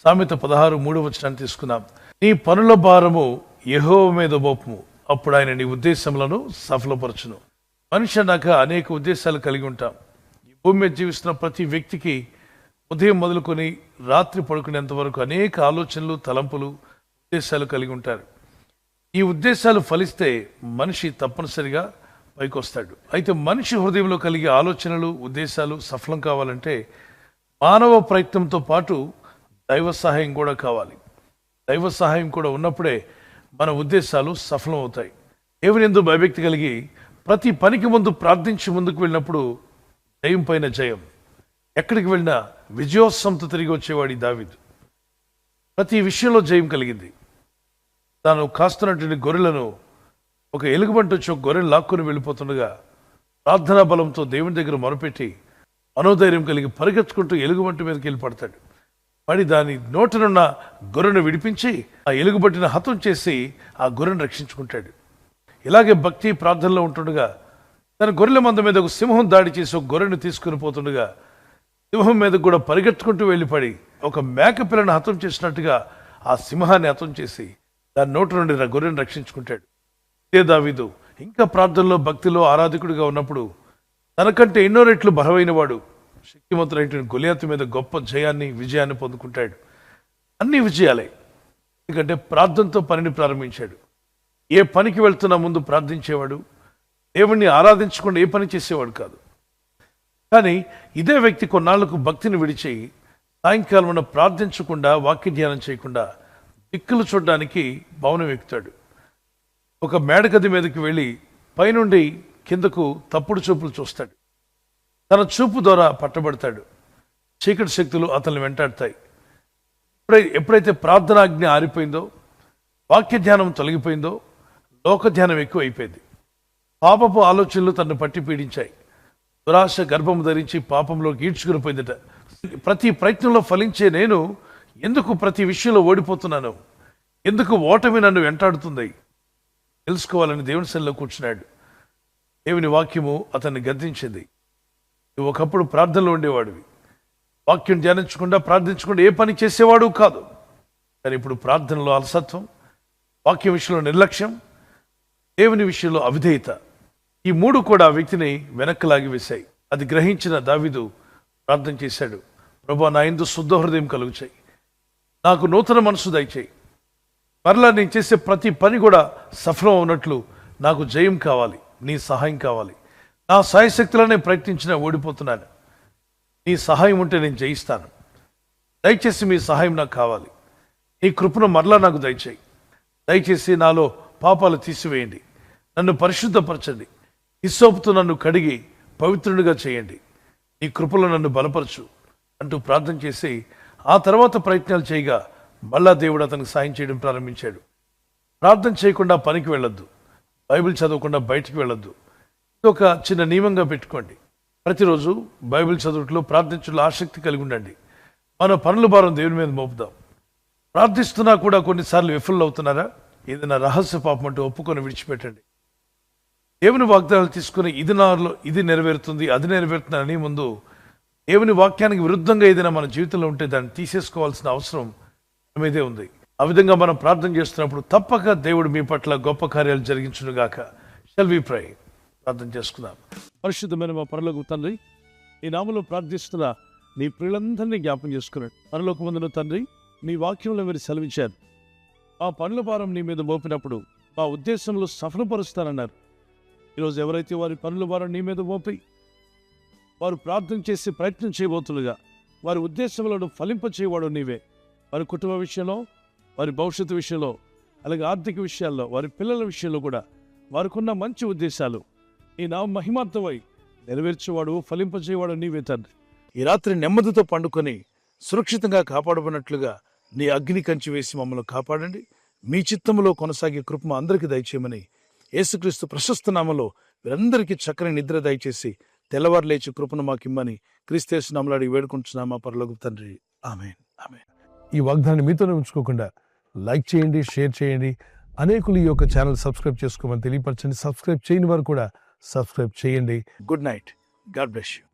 సామెత 16:3 తీసుకున్నాం. నీ పనుల భారము యెహోవా మీద మోపుము, అప్పుడు ఆయన నీ ఉద్దేశములను సఫలపరచును. మనిషి అన్నాక అనేక ఉద్దేశాలు కలిగి ఉంటాం. ఈ భూమి మీద జీవిస్తున్న ప్రతి వ్యక్తికి ఉదయం మొదలుకొని రాత్రి పడుకునేంత వరకు అనేక ఆలోచనలు, తలంపులు, ఉద్దేశాలు కలిగి ఉంటారు. ఈ ఉద్దేశాలు ఫలిస్తే మనిషి తప్పనిసరిగా పైకొస్తాడు. అయితే మనిషి హృదయంలో కలిగే ఆలోచనలు, ఉద్దేశాలు సఫలం కావాలంటే మానవ ప్రయత్నంతో పాటు దైవ సహాయం కూడా కావాలి. దైవ సహాయం కూడా ఉన్నప్పుడే మన ఉద్దేశాలు సఫలం అవుతాయి. దేవుని యందు భయభక్తి కలిగి ప్రతి పనికి ముందు ప్రార్థించి ముందుకు వెళ్ళినప్పుడు జయం పైన జయం. ఎక్కడికి వెళ్ళినా విజయోత్సవంతో తిరిగి వచ్చేవాడి దావీదు. ప్రతి విషయంలో జయం కలిగింది. తాను కాస్తున్నటువంటి గొర్రెలను ఒక ఎలుగుబంటి వచ్చి ఒక గొర్రెను లాక్కొని వెళ్ళిపోతుండగా ప్రార్థనా బలంతో దేవుని దగ్గర మొరపెట్టి మనోధైర్యం కలిగి పరిగెత్తుకుంటూ ఎలుగుబంటి మీదకి వెళ్ళి పడతాడు. పడి దాని నోటనున్న గొర్రెను విడిపించి ఆ ఎలుగుబంటిని హతం చేసి ఆ గొర్రెను రక్షించుకుంటాడు. ఇలాగే భక్తి ప్రార్థనలో ఉంటుండగా తన గొర్రెల మంద మీద ఒక సింహం దాడి చేసి ఒక గొర్రెను తీసుకుని పోతుండగా సింహం మీద కూడా పరిగెత్తుకుంటూ వెళ్ళిపడి ఒక మేక పిల్లను హతం చేసినట్టుగా ఆ సింహాన్ని హతం చేసి దాని నోటి నుండి గొర్రెను రక్షించుకుంటాడు. ఇదే దావీదు ఇంకా ప్రార్థనలో, భక్తిలో ఆరాధకుడిగా ఉన్నప్పుడు తనకంటే ఎన్నో రెట్లు బలమైన వాడు శక్తివంతులైన గొలియాతు మీద గొప్ప జయాన్ని, విజయాన్ని పొందుకుంటాడు. అన్ని విజయాలే. ఎందుకంటే ప్రార్థనతో పనిని ప్రారంభించాడు. ఏ పనికి వెళ్తున్నా ముందు ప్రార్థించేవాడు. దేవుణ్ణి ఆరాధించకుండా ఏ పని చేసేవాడు కాదు. కానీ ఇదే వ్యక్తి కొన్నాళ్లకు భక్తిని విడిచి సాయంకాలం ప్రార్థించకుండా, వాక్య ధ్యానం చేయకుండా దిక్కులు చూడడానికి భవనం ఎక్కుతాడు. ఒక మేడగది మీదకి వెళ్ళి పైనుండి కిందకు తప్పుడు చూపులు చూస్తాడు. తన చూపు ద్వారా పట్టబడతాడు. చీకటి శక్తులు అతన్ని వెంటాడతాయి. ఎప్పుడైతే ప్రార్థనాజ్ఞ ఆరిపోయిందో, వాక్య ధ్యానం తొలగిపోయిందో, లోక ధ్యానం ఎక్కువ అయిపోయింది. పాపపు ఆలోచనలు తనను పట్టి పీడించాయి. దురాశ గర్భము ధరించి పాపంలో ఈడ్చుకుని పోయిందట. ప్రతి ప్రయత్నంలో ఫలించే నేను ఎందుకు ప్రతి విషయంలో ఓడిపోతున్నాను? ఎందుకు ఓటమి నన్ను వెంటాడుతుంది? తెలుసుకోవాలని దేవుని సన్నిధిలో కూర్చున్నాడు. దేవుని వాక్యము అతన్ని గద్దించింది. నువ్వు ఒకప్పుడు ప్రార్థనలో ఉండేవాడివి. వాక్యం ధ్యానించకుండా, ప్రార్థించకుండా ఏ పని చేసేవాడు కాదు. కానీ ఇప్పుడు ప్రార్థనలో అలసత్వం, వాక్యం విషయంలో నిర్లక్ష్యం, దేవుని విషయంలో అవిధేయత, ఈ మూడు కూడా ఆ వ్యక్తిని వెనక్కి లాగి వేశాయి. అది గ్రహించిన దావీదు ప్రార్థన చేశాడు. ప్రభువా, నా యందు శుద్ధ హృదయం కలుగుచేయి, నాకు నూతన మనసు దయచేయి. మరలా నేను చేసే ప్రతి పని కూడా సఫలం అవునట్లు నాకు జయం కావాలి, నీ సహాయం కావాలి. నా సాయశక్తులనే ప్రయత్నించినా ఓడిపోతున్నాను. నీ సహాయం ఉంటే నేను జయిస్తాను. దయచేసి మీ సహాయం నాకు కావాలి. నీ కృపను మరలా నాకు దయచేయి. దయచేసి నాలో పాపాలు తీసివేయండి. నన్ను పరిశుద్ధపరచండి. హిస్సోపుతో నన్ను కడిగి పవిత్రునిగా చేయండి. నీ కృపలో నన్ను బలపరచు అంటూ ప్రార్థన చేసి ఆ తర్వాత ప్రయత్నాలు చేయగా మళ్ళా దేవుడు అతనికి సాయం చేయడం ప్రారంభించాడు. ప్రార్థన చేయకుండా పనికి వెళ్ళొద్దు. బైబిల్ చదవకుండా బయటికి వెళ్ళొద్దు. ఇది ఒక చిన్న నియమంగా పెట్టుకోండి. ప్రతిరోజు బైబిల్ చదువుట్లో, ప్రార్థించడంలో ఆసక్తి కలిగి ఉండండి. మన పనుల భారం దేవుని మీద మోపుదాం. ప్రార్థిస్తున్నా కూడా కొన్నిసార్లు విఫలం అవుతున్నారా? ఏదైనా రహస్య పాపం అంటూ ఒప్పుకొని విడిచిపెట్టండి. దేవుని వాగ్దానాలు తీసుకుని ఇది నెరవేరుతుంది, అది నెరవేరుతుంది అని ముందు దేవుని వాక్యానికి విరుద్ధంగా ఏదైనా మన జీవితంలో ఉంటే దాన్ని తీసేసుకోవాల్సిన అవసరం మన మీదే ఉంది. ఆ విధంగా మనం ప్రార్థన చేస్తున్నప్పుడు తప్పక దేవుడు మీ పట్ల గొప్ప కార్యాలు జరిగించునుగాక. షల్ వి ప్రే. ప్రార్థన చేసుకుందాం. పరిశుద్ధమైన మా పరలోక తండ్రి, ఈ నామములో ప్రార్థిస్తున్న నీ ప్రియులందరినీ జ్ఞాపం చేసుకున్నాడు. పరలోకమందున తండ్రి, మీ వాక్యంలో మీరు సెలవించారు. ఆ పనుల భారం నీ మీద మోపినప్పుడు మా ఉద్దేశంలో సఫలపరుస్తానన్నారు. ఈరోజు ఎవరైతే వారి పనుల భారం నీ మీద మోపి వారు ప్రార్థన చేసి ప్రయత్నం చేయబోతుండగా వారి ఉద్దేశంలో ఫలింపచేయవాడు నీవే. వారి కుటుంబ విషయంలో, వారి భవిష్యత్తు విషయంలో, అలాగే ఆర్థిక విషయాల్లో, వారి పిల్లల విషయంలో కూడా వారికున్న మంచి ఉద్దేశాలు ఈ నా మహిమార్థమై నెరవేర్చేవాడు, ఫలింపచేయవాడు నీవే తండ్రి. ఈ రాత్రి నెమ్మదితో పండుకొని సురక్షితంగా కాపాడబడినట్లుగా నీ అగ్ని కంచి వేసి మమ్మల్ని కాపాడండి. మీ చిత్తములో కొనసాగే కృప అందరికీ దయచేయమని యేసుక్రీస్తు ప్రశస్త నామములో వీరందరికీ చక్కని నిద్ర దయచేసి తెల్లవారు లేచి కృపను మాకిమ్మని క్రీస్తు నామములో అడిగి వేడుకుంటున్నామా పరలోకపు తండ్రి. ఆమేన్, ఆమేన్. ఈ వాగ్దానాన్ని మీతోనే ఉంచుకోకుండా లైక్ చేయండి, షేర్ చేయండి. అనేకులు ఈ యొక్క ఛానల్ సబ్స్క్రైబ్ చేసుకోమని తెలియపరచండి. సబ్స్క్రైబ్ చేయని వారు కూడా సబ్స్క్రైబ్ చేయండి. Good night. God bless you.